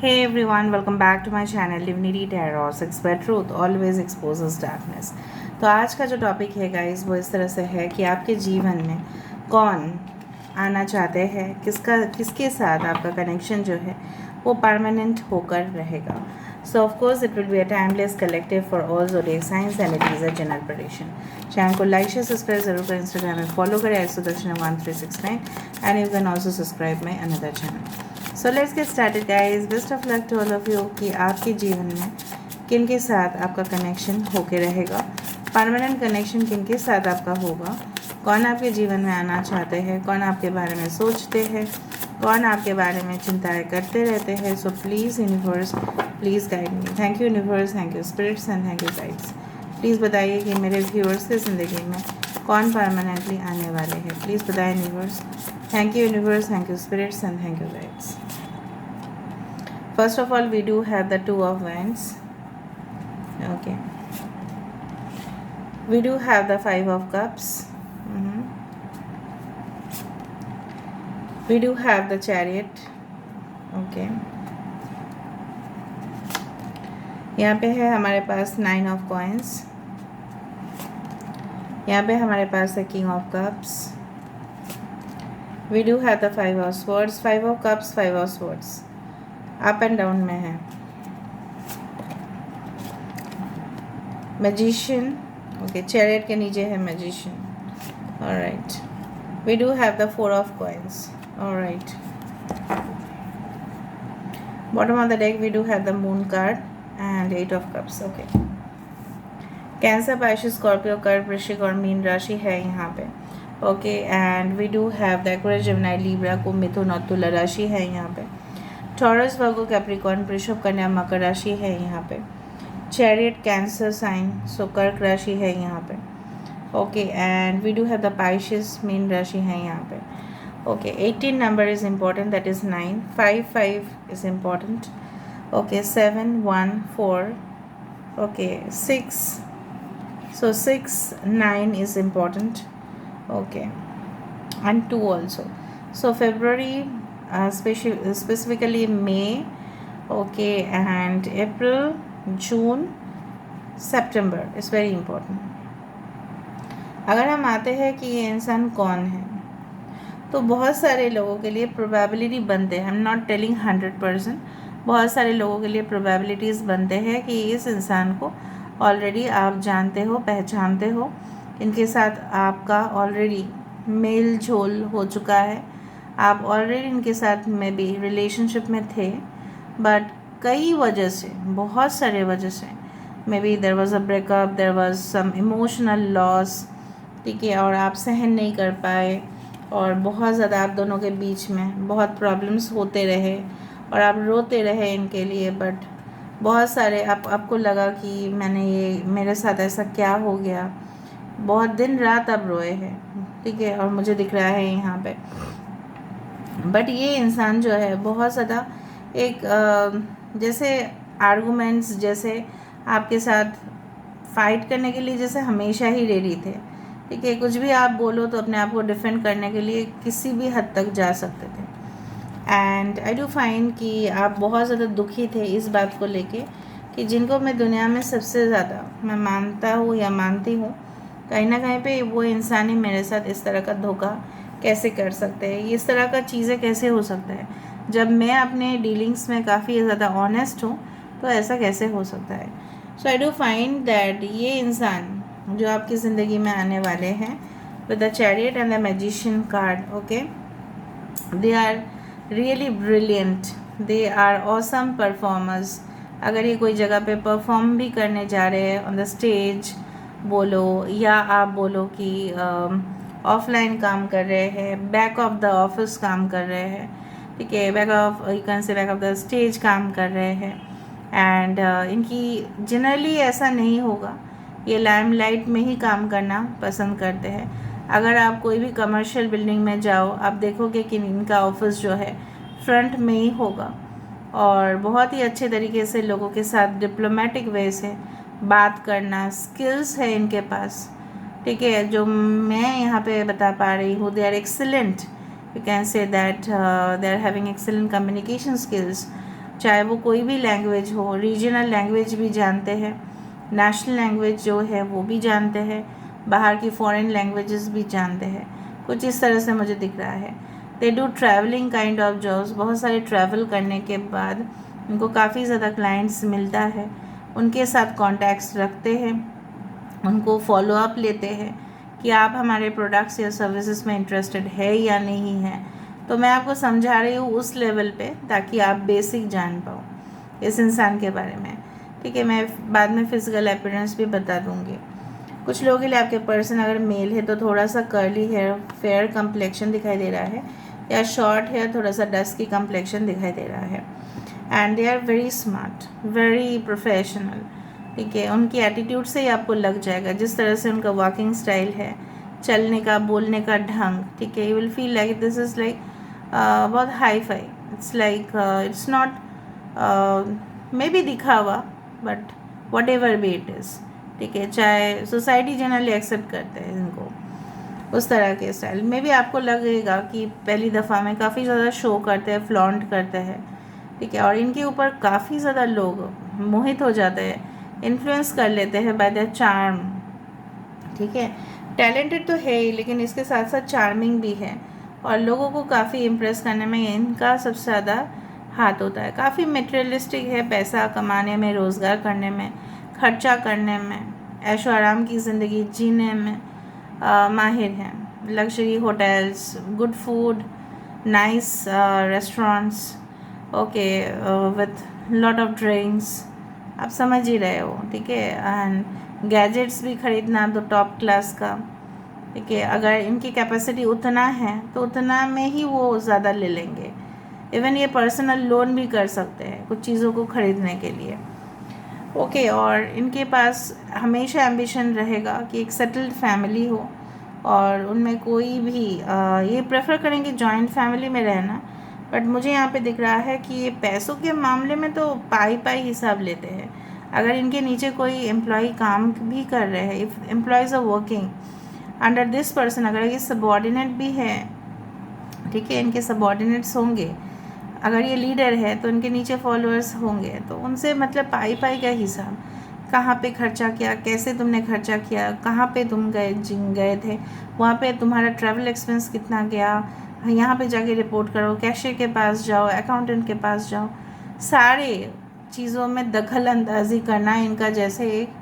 Hey everyone, welcome back to my channel Divinity Tarot. Expert Truth always exposes darkness. तो आज का जो topic है गाइस वो इस तरह से है कि आपके जीवन में कौन आना चाहते हैं, किसके साथ आपका कनेक्शन जो है वो परमानेंट होकर रहेगा. So of course it will be a timeless collective for all zodiac science and it is a general prediction. Channel को लाइक शेयर सब्सक्राइब जरूर करें. इंस्टाग्राम में फॉलो करें @sudarshan1369 and you can also subscribe my another channel. So let's get started guys. Best of luck to all of you कि आपके जीवन में किन के साथ आपका कनेक्शन होके रहेगा, परमानेंट कनेक्शन किन के साथ आपका होगा, कौन आपके जीवन में आना चाहते हैं, कौन आपके बारे में सोचते हैं, कौन आपके बारे में चिंताएं करते रहते हैं. So please universe, please guide me. Thank you universe, thank you spirits and thank you guides. Please बताइए कि मेरे व्यूअर्स की ज़िंदगी में कौन परमानेंटली आने वाले हैं. प्लीज़ बताइए universe. Thank you universe, thank you spirits and thank you guides. First of all, we do have the Two of Wands. Okay. We do have the Five of Cups. We do have the Chariot. Okay. यहाँ पे है हमारे पास Nine of Coins. यहाँ पे हमारे पास है King of Cups. We do have the Five of Swords. Five of Cups, Five of Swords. Up and down में है. मैजिशियन. ओके, चैरियट के नीचे है magician. Alright. We do have the four of coins. Alright. Bottom of the deck we do have the moon card and eight of cups. Okay. Cancer, Pisces, Scorpio, कर्क, वृश्चिक और मीन राशि है यहाँ पे. Okay. And we do have the Aquarius, Gemini, Libra, कुंभ, मिथुन और तुला राशि है यहाँ पे. टॉरस, वर्गो, कैप्रिकॉर्न, वृषभ, कन्या, मकर राशि है यहाँ पे. चैरियट, कैंसर साइन, सो कर्क राशि है यहाँ पे. Okay. And we do have the pisces, मीन राशि है यहाँ पे. Okay. 18 number is important, that is 9. 5 is important. Okay. 7 1 4. Okay. 6, so 6 9 is important. Okay. And 2 also. So February, specifically May, okay, and April, June, September is very important. अगर हम आते हैं कि ये इंसान कौन है, तो बहुत सारे लोगों के लिए प्रोबेबिलिटी बनते हैं. I am not telling 100%. बहुत सारे लोगों के लिए प्रोबेबिलिटीज़ बनते हैं कि इस इंसान को ऑलरेडी आप जानते हो, पहचानते हो, इनके साथ आपका ऑलरेडी मेल झोल हो चुका है, आप ऑलरेडी इनके साथ में भी रिलेशनशिप में थे, बट कई वजह से, बहुत सारे वजह से, maybe there was a breakup, there was some emotional loss, ठीक है, और आप सहन नहीं कर पाए और बहुत ज़्यादा आप दोनों के बीच में बहुत प्रॉब्लम्स होते रहे और आप रोते रहे इनके लिए. बट बहुत सारे आपको लगा कि मेरे साथ ऐसा क्या हो गया, बहुत दिन रात आप रोए हैं, ठीक है, और मुझे दिख रहा है यहाँ पे. बट ये इंसान जो है बहुत ज़्यादा एक जैसे आर्गूमेंट्स, जैसे आपके साथ फाइट करने के लिए जैसे हमेशा ही रेडी थे, ठीक है, कुछ भी आप बोलो तो अपने आप को डिफेंड करने के लिए किसी भी हद तक जा सकते थे. एंड आई डू फाइंड कि आप बहुत ज़्यादा दुखी थे इस बात को लेके कि जिनको मैं दुनिया में सबसे ज़्यादा मैं मानता हूँ या मानती हूँ, कहीं ना कहीं पे वो इंसान ही मेरे साथ इस तरह का धोखा कैसे कर सकते हैं, इस तरह का चीज़ें कैसे हो सकता है. जब मैं अपने डीलिंग्स में काफ़ी ज़्यादा ऑनेस्ट हूँ तो ऐसा कैसे हो सकता है. So I do find that ये इंसान जो आपकी ज़िंदगी में आने वाले हैं with the chariot and the magician card, okay, they are really brilliant, they are awesome performers. अगर ये कोई जगह पे परफॉर्म भी करने जा रहे हैं ऑन द स्टेज बोलो, या आप बोलो कि ऑफलाइन काम कर रहे हैं, बैक ऑफ द ऑफिस काम कर रहे हैं, ठीक है, बैक ऑफ द स्टेज काम कर रहे हैं. एंड इनकी जनरली ऐसा नहीं होगा, ये लाइमलाइट में ही काम करना पसंद करते हैं. अगर आप कोई भी कमर्शियल बिल्डिंग में जाओ, आप देखोगे कि इनका ऑफिस जो है फ्रंट में ही होगा और बहुत ही अच्छे तरीके से लोगों के साथ डिप्लोमेटिक वे से बात करना स्किल्स है इनके पास, ठीक है, जो मैं यहाँ पे बता पा रही हूँ. They are excellent, you can say that they are having excellent communication skills. चाहे वो कोई भी लैंग्वेज हो, रीजनल लैंग्वेज भी जानते हैं, नेशनल लैंग्वेज जो है वो भी जानते हैं, बाहर की फॉरेन लैंग्वेजेस भी जानते हैं। कुछ इस तरह से मुझे दिख रहा है। They do travelling kind of jobs, बहुत सारे ट्रैवल करने के बाद उनको काफ़ी ज़्यादा क्लाइंट्स मिलता है, उनके साथ कॉन्टैक्ट्स रखते हैं, उनको फॉलो अप लेते हैं कि आप हमारे प्रोडक्ट्स या सर्विसेज में इंटरेस्टेड है या नहीं है। तो मैं आपको समझा रही हूँ उस लेवल पे, ताकि आप बेसिक जान पाओ इस इंसान के बारे में। ठीक है, मैं बाद में फिजिकल अपीयरेंस भी बता दूँगी। कुछ लोगों के लिए आपके पर्सन अगर मेल है तो थोड़ा सा कर्ली हेयर, फेयर कंप्लेक्शन दिखाई दे रहा है, या शॉर्ट हेयर, थोड़ा सा डस्की कंप्लेक्शन दिखाई दे रहा है। And they are very smart, very professional. ठीक है, उनकी एटीट्यूड से ही आपको लग जाएगा, जिस तरह से उनका वॉकिंग स्टाइल है, चलने का, बोलने का ढंग। ठीक है, you will feel like this is like बहुत hi fi. It's like it's not maybe दिखावा, but whatever be it is. ठीक है, चाहे सोसाइटी जनरली एक्सेप्ट करते हैं इनको, उस तरह के स्टाइल में भी आपको लगेगा कि पहली दफ़ा में काफ़ी ज़्यादा शो करते हैं, फ्लॉन्ट करते हैं। ठीक है, और इनके ऊपर काफ़ी ज़्यादा लोग मोहित हो जाते हैं, इन्फ्लुएंस कर लेते हैं बाय द चार्म। ठीक है, टैलेंटेड तो है ही, लेकिन इसके साथ साथ चार्मिंग भी है, और लोगों को काफ़ी इम्प्रेस करने में इनका सबसे ज़्यादा हाथ होता है। काफ़ी मटेरियलिस्टिक है, पैसा कमाने में, रोज़गार करने में, खर्चा करने में, ऐशो आराम की ज़िंदगी जीने में माहिर हैं। Luxury hotels, good food, nice restaurants, okay, with lot of drinks, आप समझ ही रहे हो। ठीक है, एंड गैजेट्स भी ख़रीदना तो टॉप क्लास का। ठीक है, अगर इनकी कैपेसिटी उतना है तो उतना में ही वो ज़्यादा ले लेंगे। इवन ये पर्सनल लोन भी कर सकते हैं कुछ चीज़ों को ख़रीदने के लिए। ओके, और इनके पास हमेशा एम्बिशन रहेगा कि एक सेटल्ड फैमिली हो, और उनमें कोई भी ये प्रेफर करेंगे जॉइंट फैमिली में रहना। बट मुझे यहाँ पे दिख रहा है कि ये पैसों के मामले में तो पाई पाई हिसाब लेते हैं। अगर इनके नीचे कोई एम्प्लॉय काम भी कर रहे हैं, if employees are working under this person, अगर ये सबॉर्डिनेट भी है, ठीक है, इनके सबॉर्डिनेट्स होंगे, अगर ये लीडर है तो इनके नीचे फॉलोअर्स होंगे, तो उनसे मतलब पाई पाई का हिसाब, कहाँ पे खर्चा किया, कैसे तुमने खर्चा किया, कहाँ पे तुम गए थे, वहाँ पे तुम्हारा ट्रैवल एक्सपेंस कितना गया, यहाँ पे जाके रिपोर्ट करो, कैशियर के पास जाओ, अकाउंटेंट के पास जाओ। सारे चीज़ों में दखल अंदाजी करना इनका जैसे एक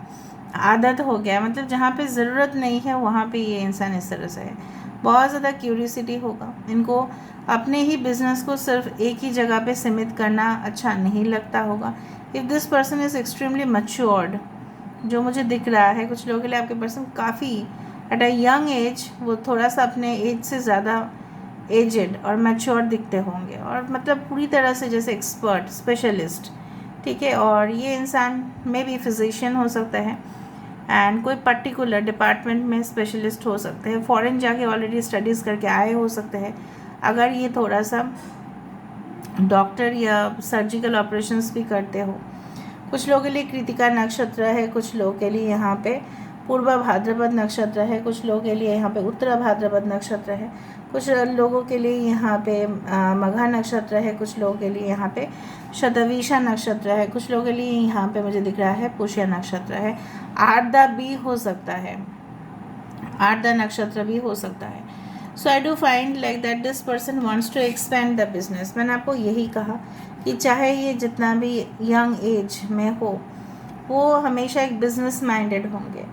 आदत हो गया। मतलब जहाँ पे ज़रूरत नहीं है वहाँ पे ये इंसान इस तरह से है। बहुत ज़्यादा क्यूरियोसिटी होगा इनको, अपने ही बिजनेस को सिर्फ एक ही जगह पे सीमित करना अच्छा नहीं लगता होगा। If this person is extremely matured, जो मुझे दिख रहा है, कुछ लोगों के लिए आपके पर्सन काफ़ी एट अ यंग एज, वो थोड़ा सा अपने एज से ज़्यादा एजेड और मैच्योर दिखते होंगे, और मतलब पूरी तरह से जैसे एक्सपर्ट, स्पेशलिस्ट। ठीक है, और ये इंसान में भी फिजिशियन हो सकता है, एंड कोई पर्टिकुलर डिपार्टमेंट में स्पेशलिस्ट हो सकते हैं, फॉरेन जाके ऑलरेडी स्टडीज़ करके आए हो सकते हैं, अगर ये थोड़ा सा डॉक्टर या सर्जिकल ऑपरेशंस भी करते हो। कुछ लोगों के लिए कृतिका नक्षत्र है, कुछ लोगों के लिए यहाँ पे पूर्वा भाद्रपद नक्षत्र है, कुछ लोगों के लिए यहाँ पे उत्तरा भाद्रपद नक्षत्र है, कुछ लोगों के लिए यहाँ पे मघा नक्षत्र है, कुछ लोगों के लिए यहाँ पे शतविशा नक्षत्र है, कुछ लोगों के लिए यहाँ पे मुझे दिख रहा है पुष्य नक्षत्र है, आर्द्रा भी हो सकता है, आर्द्रा नक्षत्र भी हो सकता है। So I do find like that this person wants to expand the business. मैंने आपको यही कहा कि चाहे ये जितना भी यंग एज में हो, वो हमेशा एक बिजनेस माइंडेड होंगे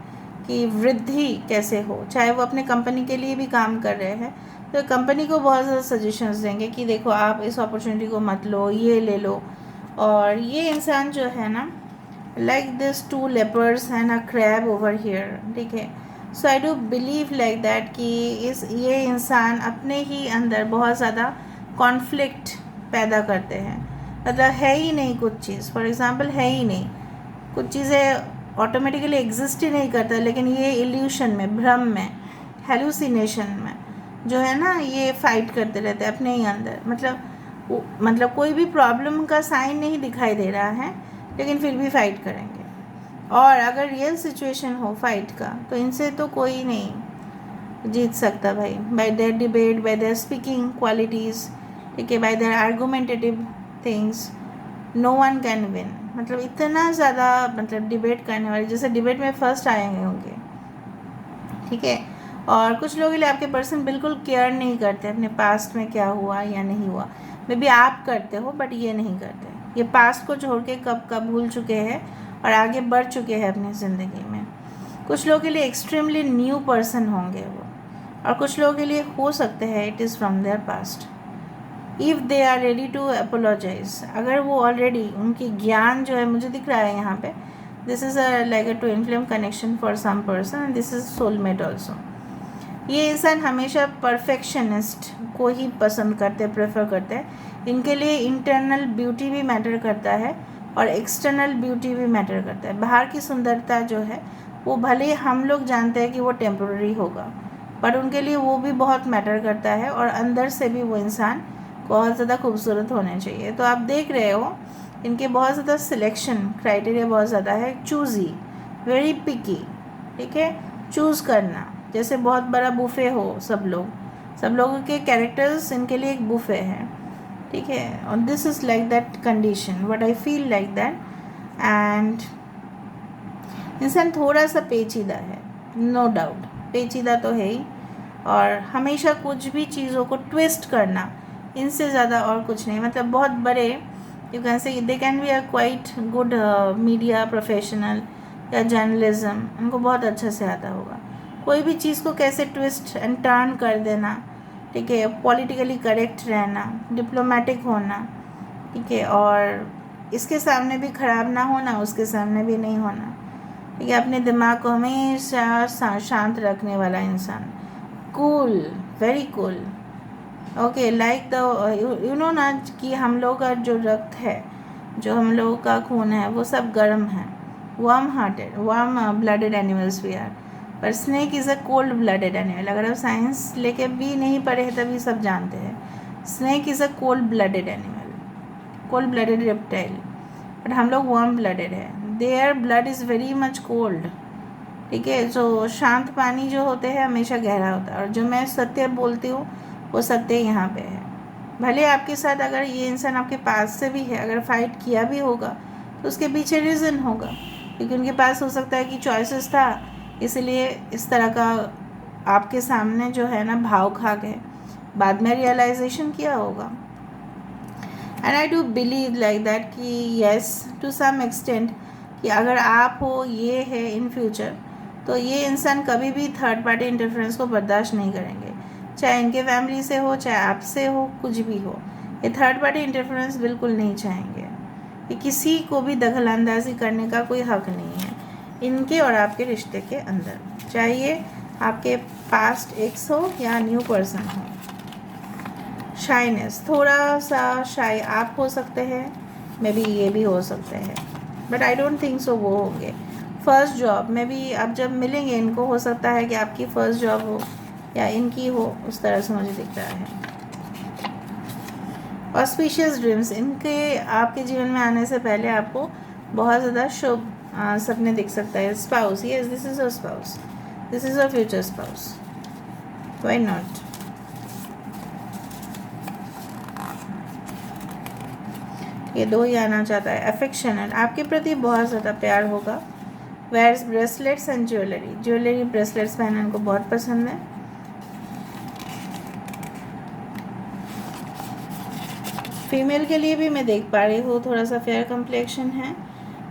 कि वृद्धि कैसे हो। चाहे वो अपने कंपनी के लिए भी काम कर रहे हैं तो कंपनी को बहुत ज़्यादा सजेशंस देंगे कि देखो आप इस अपॉर्चुनिटी को मत लो, ये ले लो। और ये इंसान जो है ना, like this 2 leopards and a crab over here. ठीक है, so I do believe like that कि ये इंसान अपने ही अंदर बहुत ज़्यादा कॉन्फ्लिक्ट पैदा करते हैं। मतलब है ही नहीं कुछ चीज़, फॉर एग्ज़ाम्पल है ही नहीं कुछ चीज़ें, ऑटोमेटिकली एग्जिस्ट ही नहीं करता, लेकिन ये इल्यूशन में, भ्रम में, हेलुसिनेशन में जो है ना, ये फाइट करते रहते हैं अपने ही अंदर। मतलब कोई भी प्रॉब्लम का साइन नहीं दिखाई दे रहा है, लेकिन फिर भी फाइट करेंगे। और अगर रियल सिचुएशन हो फाइट का, तो इनसे तो कोई नहीं जीत सकता भाई, by their debate, by their speaking qualities. ठीक है, by their argumentative things, no one can win, मतलब इतना ज़्यादा मतलब डिबेट करने वाले, जैसे डिबेट में फर्स्ट आए होंगे, ठीक है। और कुछ लोगों के लिए आपके पर्सन बिल्कुल केयर नहीं करते अपने पास्ट में क्या हुआ या नहीं हुआ। मे बी आप करते हो बट ये नहीं करते, ये पास्ट को छोड़ के कब कब भूल चुके हैं और आगे बढ़ चुके हैं अपनी ज़िंदगी में। कुछ लोगों के लिए एक्सट्रीमली न्यू पर्सन होंगे वो, और कुछ लोगों के लिए हो सकते हैं it is from their past. If they are ready to apologise, अगर वो ऑलरेडी उनकी ज्ञान जो है, मुझे दिख रहा है यहाँ पे, this is like a twin flame connection for some person and this is soulmate also. ये इंसान हमेशा परफेक्शनिस्ट को ही पसंद करते, प्रेफर करते हैं। इनके लिए इंटरनल ब्यूटी भी मैटर करता है और एक्सटर्नल ब्यूटी भी मैटर करता है। बाहर की सुंदरता जो है वो भले हम लोग जानते हैं कि वो टेम्प्रेरी होगा, पर उनके लिए वो भी बहुत मैटर करता है, और अंदर से भी वो इंसान बहुत ज़्यादा खूबसूरत होने चाहिए। तो आप देख रहे हो इनके बहुत ज़्यादा सिलेक्शन क्राइटेरिया बहुत ज़्यादा है, चूज़ी, वेरी पिकी, ठीक है, चूज़ करना, जैसे बहुत बड़ा बुफे हो, सब लोगों के कैरेक्टर्स इनके लिए एक बुफे है, ठीक है। और this is like that condition, what I feel like that. And इंसान थोड़ा सा पेचीदा है, नो डाउट, पेचीदा तो है ही, और हमेशा कुछ भी चीज़ों को ट्विस्ट करना, इनसे ज़्यादा और कुछ नहीं। मतलब बहुत बड़े, यू कैन से they can be a quite good media professional या जर्नलिज्म, उनको बहुत अच्छे से आता होगा कोई भी चीज़ को कैसे ट्विस्ट एंड टर्न कर देना, ठीक है, पॉलिटिकली करेक्ट रहना, डिप्लोमेटिक होना, ठीक है, और इसके सामने भी ख़राब ना होना, उसके सामने भी नहीं होना, ठीक है। अपने दिमाग को हमेशा शांत रखने वाला इंसान, cool, very cool, okay. Like the you know ना कि हम लोग का जो रक्त है, जो हम लोगों का खून है, वो सब गर्म है, warm hearted, warm blooded animals we are. पर snake is a cold blooded animal. अगर आप साइंस लेके भी नहीं पढ़े हैं तभी सब जानते हैं snake is a cold blooded animal, cold blooded reptile, but हम लोग वार्म ब्लडेड है, their blood is very much cold, ठीक है। जो शांत पानी जो होते हैं हमेशा गहरा होता है, और जो मैं सत्य बोलती हूँ वो सत्य यहाँ पे है। भले आपके साथ अगर ये इंसान आपके पास से भी है, अगर फाइट किया भी होगा तो उसके पीछे रीज़न होगा, क्योंकि उनके पास हो सकता है कि चॉइसेस था, इसलिए इस तरह का आपके सामने जो है ना भाव खा गए, बाद में रियलाइजेशन किया होगा। And I do believe like that कि येस टू सम एक्सटेंट, कि अगर आप हो, ये है इन फ्यूचर, तो ये इंसान कभी भी थर्ड पार्टी इंटरफेरेंस को बर्दाश्त नहीं करेंगे, चाहे इनके फैमिली से हो, चाहे आपसे हो, कुछ भी हो, ये थर्ड पार्टी इंटरफेरेंस बिल्कुल नहीं चाहेंगे। ये किसी को भी दखलंदाजी करने का कोई हक नहीं है इनके और आपके रिश्ते के अंदर, चाहिए आपके पास्ट एक्स हो या न्यू पर्सन हो। शाइनेस, थोड़ा सा शाई आप हो सकते हैं, मे बी ये भी हो सकते हैं, but I don't think so वो होंगे। फर्स्ट जॉब में भी आप जब मिलेंगे इनको, हो सकता है कि आपकी फ़र्स्ट जॉब हो या इनकी हो, उस तरह से मुझे दिख रहा है। ऑस्पिशियस ड्रीम्स, इनके आपके जीवन में आने से पहले आपको बहुत ज़्यादा शुभ सपने दिख सकता है। Spouse, yes this is a spouse, this is a future spouse, why not. ये दो ही आना चाहता है। अफेक्शनेट, आपके प्रति बहुत ज़्यादा प्यार होगा। Wears bracelets and jewellery, jewellery bracelets पहनना इनको बहुत पसंद है। फीमेल के लिए भी मैं देख पा रही हूँ थोड़ा सा फेयर कम्प्लेक्शन है,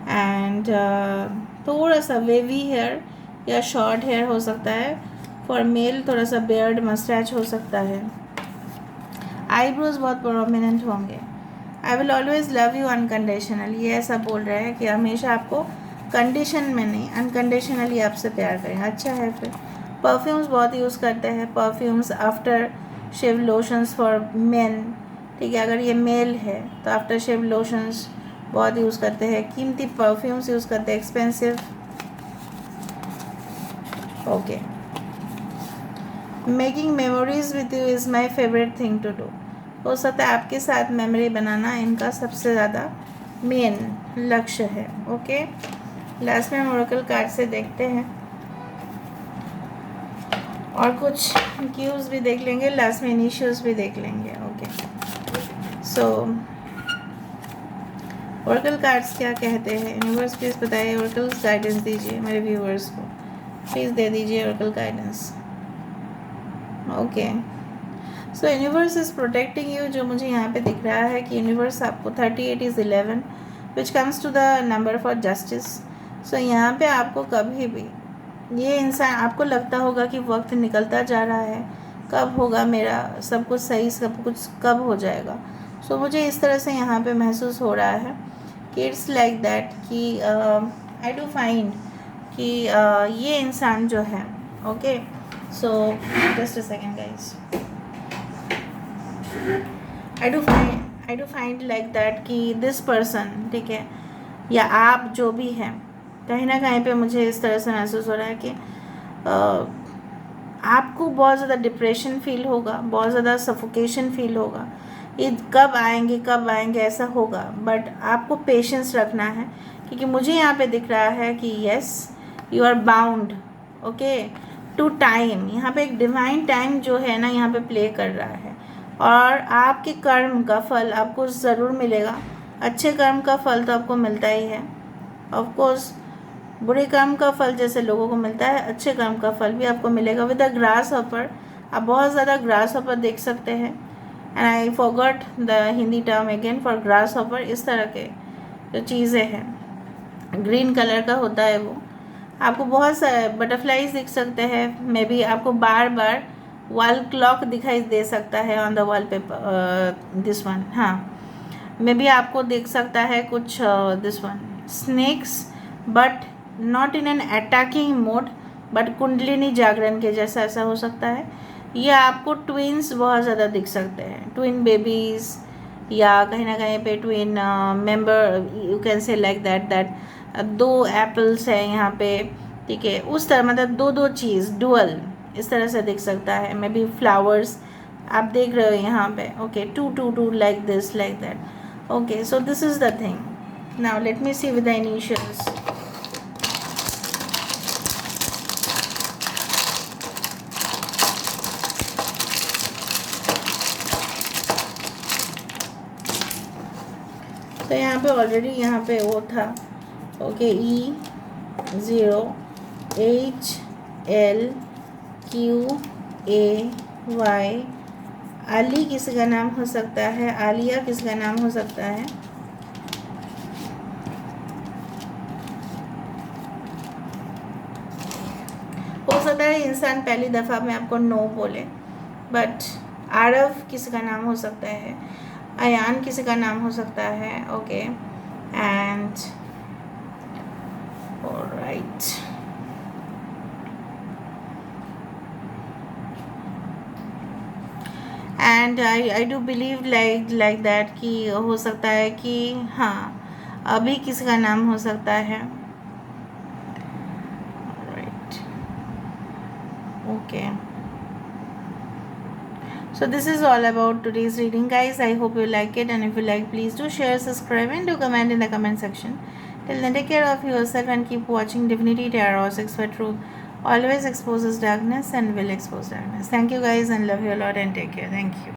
एंड थोड़ा सा वेवी हेयर या शॉर्ट हेयर हो सकता है। फॉर मेल थोड़ा सा बियर्ड मस्टैच हो सकता है। आईब्रोज बहुत प्रोमिनेंट होंगे। I will always love you unconditional, ये ऐसा बोल रहे हैं कि हमेशा आपको कंडीशन में नहीं, अनकंडीशनली आपसे प्यार करेंगे। अच्छा है। फिर परफ्यूम्स बहुत यूज़ करते हैं, perfumes, after shave lotions for men, ठीक है। अगर ये मेल है तो आफ्टर शेव लोशंस बहुत यूज़ करते हैं, कीमती परफ्यूम्स यूज़ करते हैं, expensive, okay. Making memories with you is my favourite thing to do, हो सकता है आपके साथ मेमोरी बनाना इनका सबसे ज़्यादा मेन लक्ष्य है, ओके। लास्ट में हम ओरेकल कार्ड से देखते हैं और कुछ क्यूज भी देख लेंगे, लास्ट में इनिशियल्स भी देख लेंगे, ओके। सो ओरेकल कार्ड्स क्या कहते हैं? यूनिवर्स प्लीज़ बताइए, ओरेकल गाइडेंस दीजिए मेरे व्यूवर्स को, प्लीज़ दे दीजिए Oracle guidance. Okay, so universe is protecting you. जो मुझे यहाँ पे दिख रहा है कि यूनिवर्स आपको 38 is 11 which comes to the number for justice. So यहाँ पे आपको कभी भी ये इंसान, आपको लगता होगा कि वक्त निकलता जा रहा है, कब होगा मेरा सब कुछ सही, सब कुछ कब हो जाएगा। सो मुझे इस तरह से यहाँ पे महसूस हो रहा है कि इट्स लाइक दैट कि आई डू फाइंड कि ये इंसान जो है, okay, so just a second guys, I do find like that कि दिस पर्सन, ठीक है, या आप जो भी हैं, कहीं ना कहीं पे मुझे इस तरह से महसूस हो रहा है कि आपको बहुत ज़्यादा डिप्रेशन फील होगा, बहुत ज़्यादा सफोकेशन फील होगा, ये कब आएंगे ऐसा होगा। बट आपको पेशेंस रखना है, क्योंकि मुझे यहाँ पे दिख रहा है कि yes you are bound, okay, to time. यहाँ पे एक डिवाइन टाइम जो है ना यहाँ पे प्ले कर रहा है, और आपके कर्म का फल आपको ज़रूर मिलेगा। अच्छे कर्म का फल तो आपको मिलता ही है, ऑफ कोर्स बुरे कर्म का फल जैसे लोगों को मिलता है, अच्छे कर्म का फल भी आपको मिलेगा। विद द ग्रास हॉपर, आप बहुत ज़्यादा ग्रास हॉपर देख सकते हैं, and I forgot the Hindi term again for grass hopper. इस तरह के जो चीज़ें हैं, ग्रीन कलर का होता है वो। आपको बहुत सारे बटरफ्लाइज दिख सकते हैं, मे बी आपको बार बार वॉल क्लॉक दिखाई दे सकता है on the wallpaper, this one, हाँ, मे बी आपको देख सकता है कुछ this one snakes, but not in an attacking mode, but kundalini जागरण के जैसा ऐसा हो सकता है। या आपको ट्विन्स बहुत ज़्यादा दिख सकते हैं, ट्विन बेबीज़, या कहीं ना कहीं पे ट्विन मेंबर, यू कैन से लाइक दैट दो एप्पल्स हैं यहाँ पे, ठीक है, उस तरह, मतलब दो चीज़ डुअल इस तरह से दिख सकता है। मे बी फ्लावर्स आप देख रहे हो यहाँ पे, okay, to like this like that, okay, so this is the thing. Now let me see with the initials. तो यहाँ पे ऑलरेडी यहाँ पे वो था, ओके, E0HLQAY। अली किसी का नाम हो सकता है, आलिया किसी का नाम हो सकता है। हो सकता है इंसान पहली दफ़ा में आपको नो बोले, बट आरव किसी का नाम हो सकता है, अयान किसी का नाम हो सकता है, okay, and alright, and I do believe like that कि हो सकता है कि हाँ अभी किसी का नाम हो सकता है, right, okay. So this is all about today's reading, guys. I hope you like it, and if you like, please do share, subscribe, and do comment in the comment section. Till then, take care of yourself and keep watching Divinity Tarot 6 for Truth. Always exposes darkness and will expose darkness. Thank you, guys, and love you a lot, and take care. Thank you.